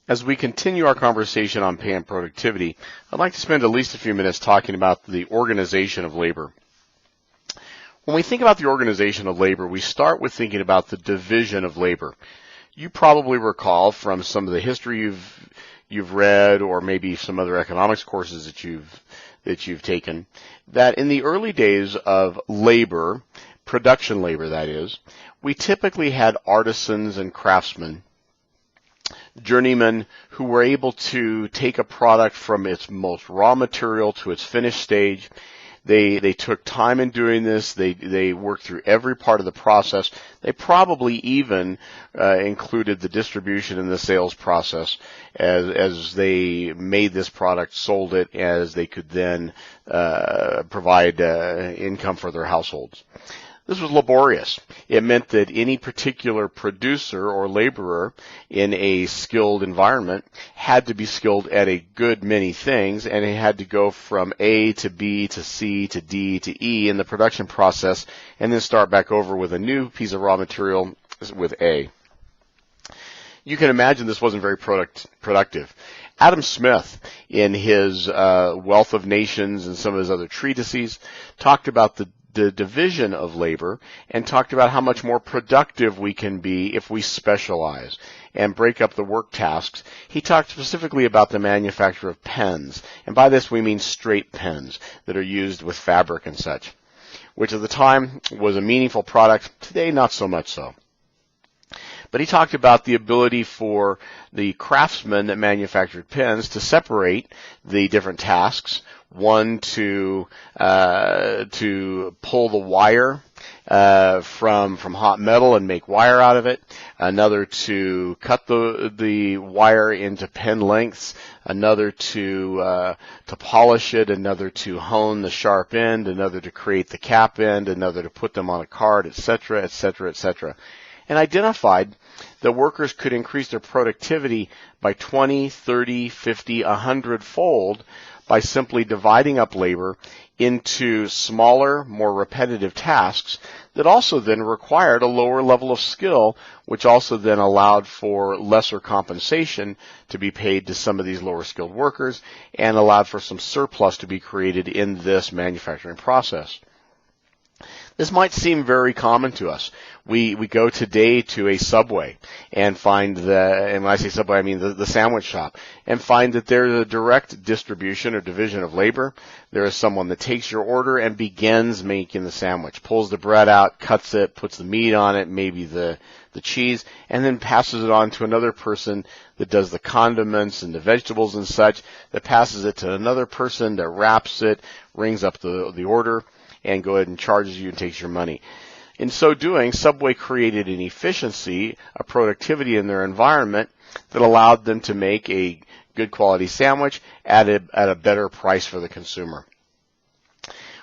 As we continue our conversation on pay and productivity, I'd like to spend at least a few minutes talking about the organization of labor. When we think about the organization of labor, we start with thinking about the division of labor. You probably recall from some of the history you've read, or maybe some other economics courses that you've taken, that in the early days of labor, production labor that is, we typically had artisans and craftsmen, journeymen who were able to take a product from its most raw material to its finished stage. They took time in doing this. They worked through every part of the process. They probably even included the distribution and the sales process as they made this product, sold it, as they could then provide income for their households. This was laborious. It meant that any particular producer or laborer in a skilled environment had to be skilled at a good many things, and it had to go from A to B to C to D to E in the production process, and then start back over with a new piece of raw material with A. You can imagine this wasn't very productive. Adam Smith, in his Wealth of Nations and some of his other treatises, talked about the division of labor and talked about how much more productive we can be if we specialize and break up the work tasks. He talked specifically about the manufacture of pens, and by this we mean straight pens that are used with fabric and such, which at the time was a meaningful product. Today, not so much so. But he talked about the ability for the craftsmen that manufactured pens to separate the different tasks. One to pull the wire from hot metal and make wire out of it. Another to cut the wire into pen lengths. Another to polish it. Another to hone the sharp end. Another to create the cap end. Another to put them on a card, etc., etc., etc. And identified that workers could increase their productivity by 20, 30, 50, 100-fold by simply dividing up labor into smaller, more repetitive tasks that also then required a lower level of skill, which also then allowed for lesser compensation to be paid to some of these lower skilled workers and allowed for some surplus to be created in this manufacturing process. This might seem very common to us. We go today to a Subway and find and when I say Subway, I mean the sandwich shop, and find that there's a direct distribution or division of labor. There is someone that takes your order and begins making the sandwich, pulls the bread out, cuts it, puts the meat on it, maybe the cheese, and then passes it on to another person that does the condiments and the vegetables and such, that passes it to another person that wraps it, rings up the order, and go ahead and charges you and takes your money. In so doing, Subway created an efficiency, a productivity in their environment that allowed them to make a good quality sandwich at a better price for the consumer.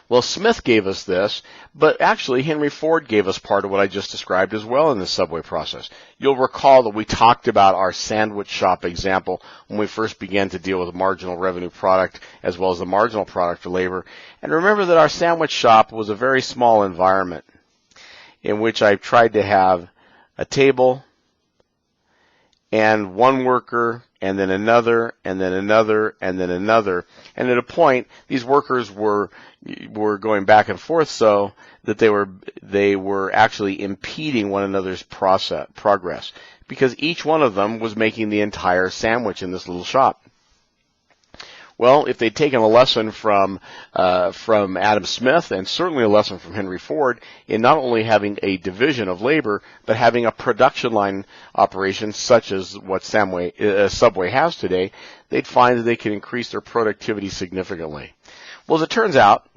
Well, Smith gave us this, but actually Henry Ford gave us part of what I just described as well in the Subway process. You'll recall that we talked about our sandwich shop example when we first began to deal with a marginal revenue product as well as the marginal product for labor. And remember that our sandwich shop was a very small environment in which I tried to have a table and one worker and then another and then another and then another. And at a point, these workers were going back and forth so that they were actually impeding one another's progress, because each one of them was making the entire sandwich in this little shop. Well, if they'd taken a lesson from Adam Smith, and certainly a lesson from Henry Ford, in not only having a division of labor, but having a production line operation such as what Subway has today, they'd find that they could increase their productivity significantly. Well, as it turns out,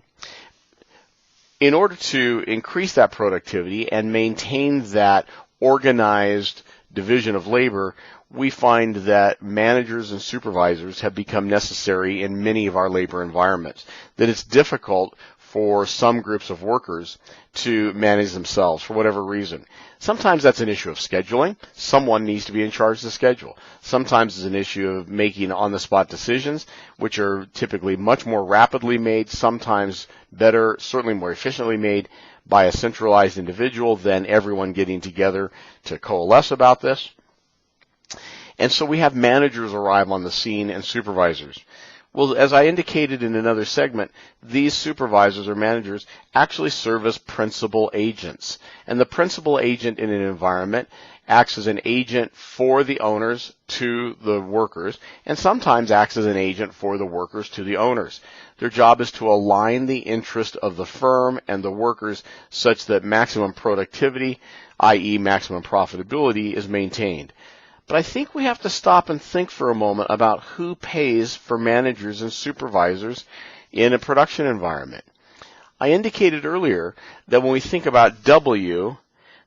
in order to increase that productivity and maintain that organized division of labor, we find that managers and supervisors have become necessary in many of our labor environments, that it's difficult for some groups of workers to manage themselves for whatever reason. Sometimes that's an issue of scheduling. Someone needs to be in charge of the schedule. Sometimes it's an issue of making on-the-spot decisions, which are typically much more rapidly made, sometimes better, certainly more efficiently made by a centralized individual than everyone getting together to coalesce about this. And so we have managers arrive on the scene and supervisors. Well, as I indicated in another segment, these supervisors or managers actually serve as principal agents. And the principal agent in an environment acts as an agent for the owners to the workers, and sometimes acts as an agent for the workers to the owners. Their job is to align the interest of the firm and the workers such that maximum productivity, i.e. maximum profitability, is maintained. But I think we have to stop and think for a moment about who pays for managers and supervisors in a production environment. I indicated earlier that when we think about W,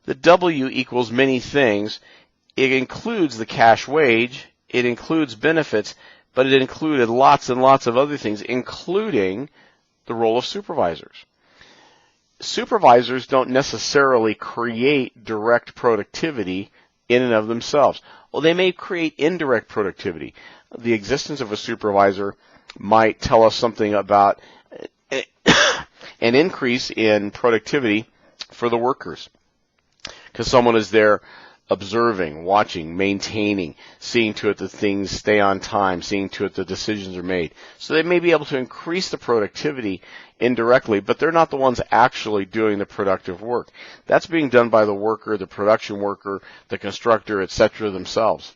the W equals many things. It includes the cash wage, it includes benefits, but it included lots and lots of other things, including the role of supervisors. Supervisors don't necessarily create direct productivity in and of themselves. Well, they may create indirect productivity. The existence of a supervisor might tell us something about an increase in productivity for the workers, because someone is there observing, watching, maintaining, seeing to it that things stay on time, seeing to it that decisions are made. So they may be able to increase the productivity indirectly, but they're not the ones actually doing the productive work. That's being done by the worker, the production worker, the constructor, etc. themselves.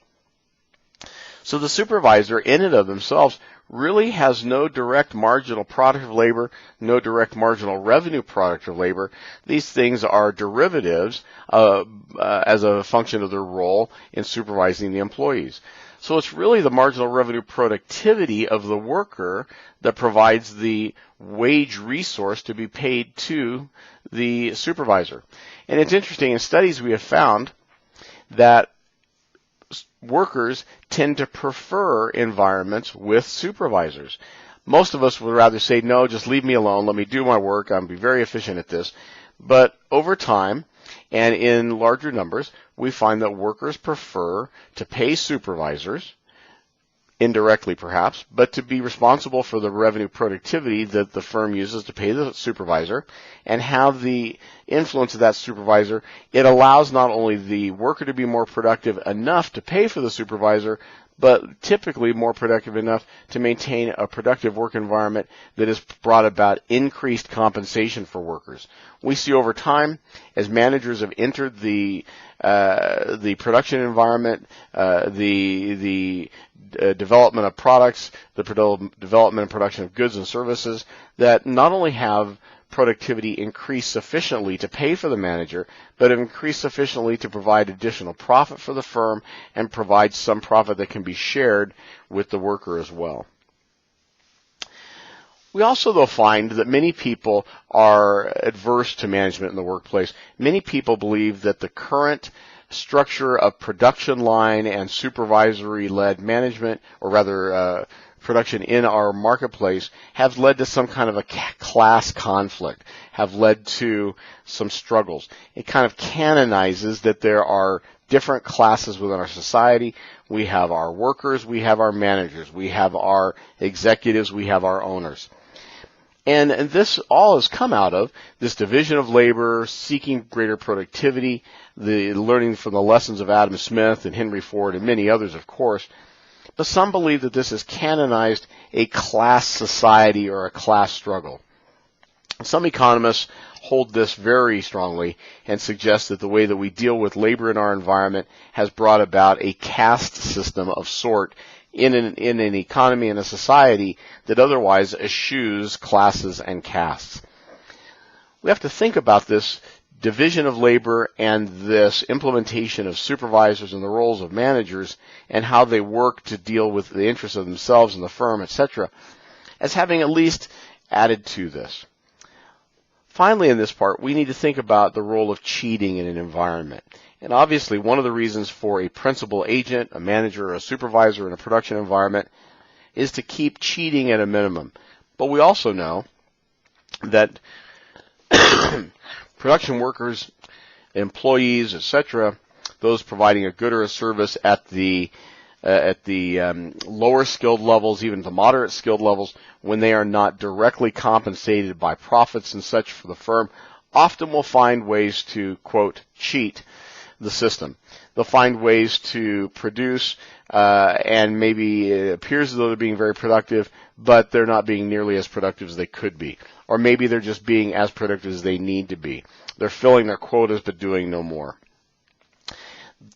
So the supervisor in and of themselves really has no direct marginal product of labor, no direct marginal revenue product of labor. These things are derivatives as a function of their role in supervising the employees. So it's really the marginal revenue productivity of the worker that provides the wage resource to be paid to the supervisor. And it's interesting, in studies we have found that workers tend to prefer environments with supervisors. Most of us would rather say, no, just leave me alone, let me do my work, I'll be very efficient at this. But over time, and in larger numbers, we find that workers prefer to pay supervisors, indirectly perhaps, but to be responsible for the revenue productivity that the firm uses to pay the supervisor and have the influence of that supervisor. It allows not only the worker to be more productive enough to pay for the supervisor, but typically more productive enough to maintain a productive work environment that has brought about increased compensation for workers. We see over time, as managers have entered the production environment, the development of products, the development and production of goods and services, that not only have productivity increased sufficiently to pay for the manager, but have increased sufficiently to provide additional profit for the firm and provide some profit that can be shared with the worker as well. We also, though, find that many people are adverse to management in the workplace. Many people believe that the current structure of production line and supervisory-led management, or rather production in our marketplace, have led to some kind of a class conflict, have led to some struggles. It kind of canonizes that there are different classes within our society. We have our workers, we have our managers, we have our executives, we have our owners. And this all has come out of this division of labor, seeking greater productivity, the learning from the lessons of Adam Smith and Henry Ford and many others, of course. But some believe that this has canonized a class society or a class struggle. Some economists hold this very strongly and suggest that the way that we deal with labor in our environment has brought about a caste system of sort in an economy and a society that otherwise eschews classes and castes. We have to think about this division of labor and this implementation of supervisors and the roles of managers and how they work to deal with the interests of themselves and the firm, etc., as having at least added to this. Finally, in this part, we need to think about the role of cheating in an environment. And obviously, one of the reasons for a principal agent, a manager, or a supervisor in a production environment is to keep cheating at a minimum. But we also know that production workers, employees, etc., those providing a good or a service at the lower skilled levels, even the moderate skilled levels, when they are not directly compensated by profits and such for the firm, often will find ways to, quote, cheat the system. They'll find ways to produce, and maybe it appears as though they're being very productive, but they're not being nearly as productive as they could be. Or maybe they're just being as productive as they need to be. They're filling their quotas but doing no more.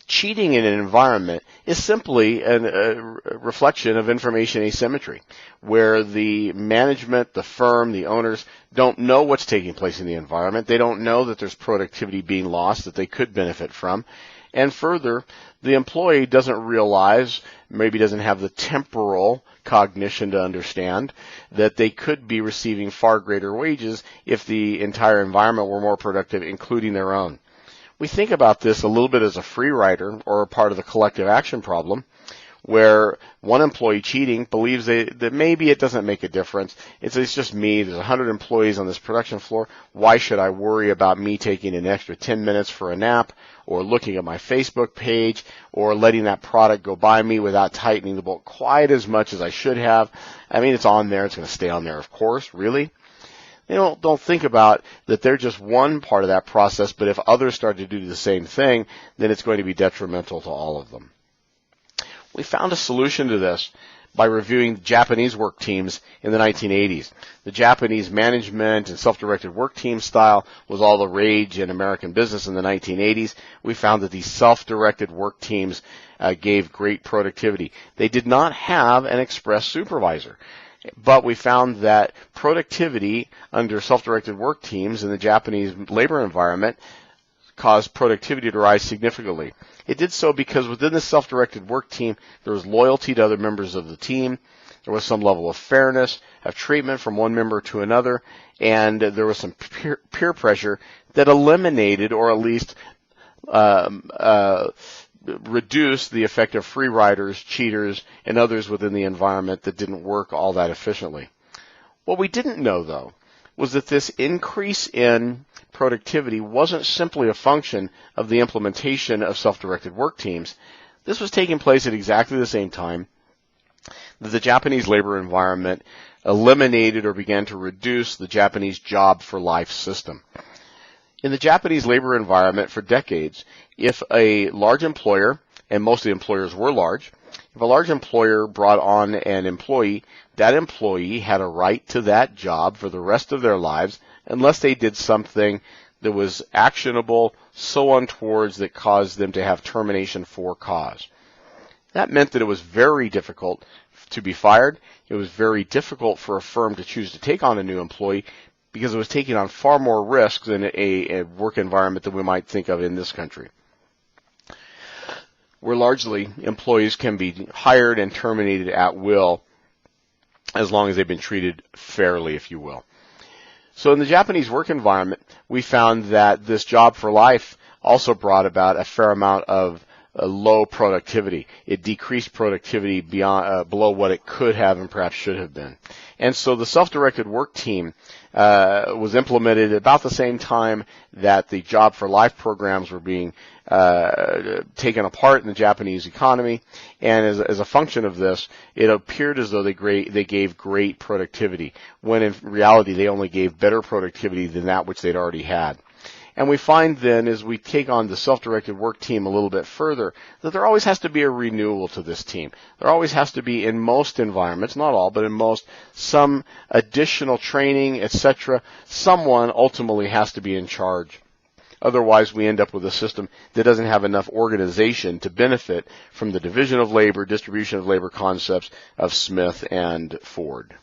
Cheating in an environment is simply a reflection of information asymmetry, where the management, the firm, the owners don't know what's taking place in the environment. They don't know that there's productivity being lost that they could benefit from. And further, the employee doesn't realize, maybe doesn't have the temporal cognition to understand that they could be receiving far greater wages if the entire environment were more productive, including their own. We think about this a little bit as a free rider or a part of the collective action problem, where one employee cheating believes that maybe it doesn't make a difference. It's just me. There's 100 employees on this production floor. Why should I worry about me taking an extra 10 minutes for a nap, or looking at my Facebook page, or letting that product go by me without tightening the bolt quite as much as I should have? I mean, it's on there. It's going to stay on there, of course. Really? They don't think about that they're just one part of that process, but if others start to do the same thing, then it's going to be detrimental to all of them. We found a solution to this by reviewing Japanese work teams in the 1980s. The Japanese management and self-directed work team style was all the rage in American business in the 1980s. We found that these self-directed work teams gave great productivity. They did not have an express supervisor. But we found that productivity under self-directed work teams in the Japanese labor environment caused productivity to rise significantly. It did so because within the self-directed work team, there was loyalty to other members of the team. There was some level of fairness, of treatment from one member to another, and there was some peer pressure that eliminated, or at least reduce the effect of free riders, cheaters, and others within the environment that didn't work all that efficiently. What we didn't know, though, was that this increase in productivity wasn't simply a function of the implementation of self-directed work teams. This was taking place at exactly the same time that the Japanese labor environment eliminated or began to reduce the Japanese job for life system. In the Japanese labor environment for decades, if a large employer, and most of the employers were large, if a large employer brought on an employee, that employee had a right to that job for the rest of their lives unless they did something that was actionable, so untoward that caused them to have termination for cause. That meant that it was very difficult to be fired. It was very difficult for a firm to choose to take on a new employee, because it was taking on far more risk than a work environment that we might think of in this country, where largely employees can be hired and terminated at will as long as they've been treated fairly, if you will. So in the Japanese work environment, we found that this job for life also brought about a fair amount of low productivity. It decreased productivity beyond below what it could have and perhaps should have been. And so the self-directed work team was implemented at about the same time that the job for life programs were being taken apart in the Japanese economy. And as a function of this, it appeared as though they gave great productivity, when in reality they only gave better productivity than that which they'd already had. And we find then, as we take on the self-directed work team a little bit further, that there always has to be a renewal to this team. There always has to be, in most environments, not all, but in most, some additional training, etc. Someone ultimately has to be in charge. Otherwise, we end up with a system that doesn't have enough organization to benefit from the division of labor, distribution of labor concepts of Smith and Ford.